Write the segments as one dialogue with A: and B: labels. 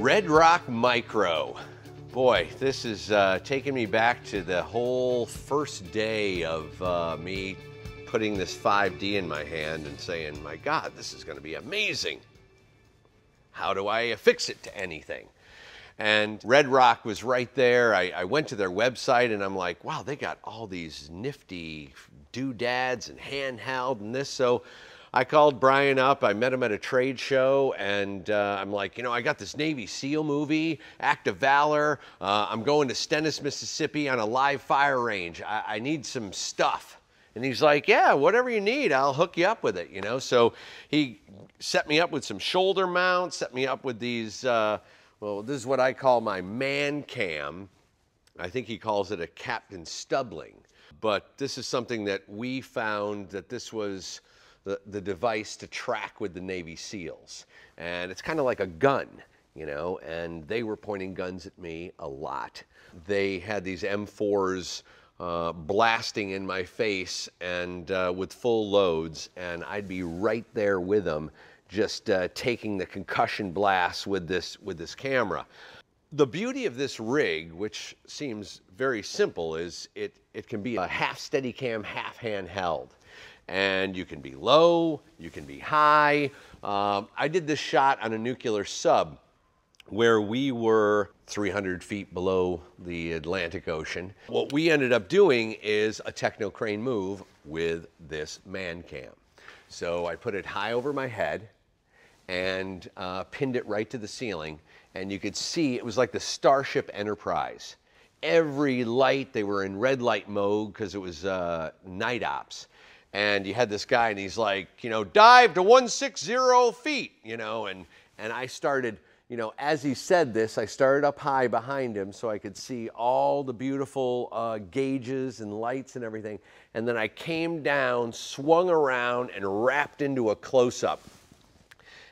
A: Redrock Micro. Boy, this is taking me back to the whole first day of me putting this 5D in my hand and saying, my God, this is going to be amazing. How do I affix it to anything? And Redrock was right there. I went to their website and I'm like, wow, they got all these nifty doodads and handheld and this. So I called Brian up, I met him at a trade show, and I'm like, you know, I got this Navy SEAL movie, Act of Valor. I'm going to Stennis, Mississippi on a live fire range. I need some stuff. And he's like, yeah, whatever you need, I'll hook you up with it, you know? So he set me up with some shoulder mounts, set me up with these, well, this is what I call my Mancam. I think he calls it a Captain Stubbling. But this is something that we found that this was the device to track with the Navy SEALs. And it's kind of like a gun, you know, and they were pointing guns at me a lot. They had these M4s blasting in my face and with full loads, and I'd be right there with them, just taking the concussion blasts with this camera. The beauty of this rig, which seems very simple, is it can be a half Steadicam, half handheld. And you can be low, you can be high. I did this shot on a nuclear sub where we were 300 feet below the Atlantic Ocean. What we ended up doing is a techno crane move with this Mancam. So I put it high over my head and pinned it right to the ceiling, and you could see it was like the Starship Enterprise. Every light, they were in red light mode because it was night ops. And you had this guy and he's like, you know, dive to 160 feet, you know, and I started, you know, as he said this, I started up high behind him so I could see all the beautiful gauges and lights and everything. And then I came down, swung around, and wrapped into a close-up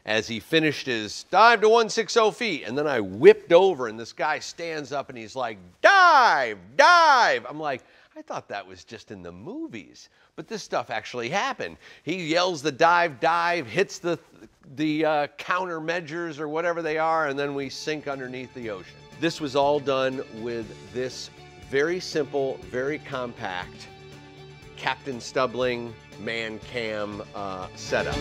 A: as he finished his dive to 160 feet. And then I whipped over and this guy stands up and he's like, dive, dive. I'm like, I thought that was just in the movies, but this stuff actually happened. He yells the dive, dive, hits the countermeasures or whatever they are, and then we sink underneath the ocean. This was all done with this very simple, very compact Captain Stubbling Mancam setup.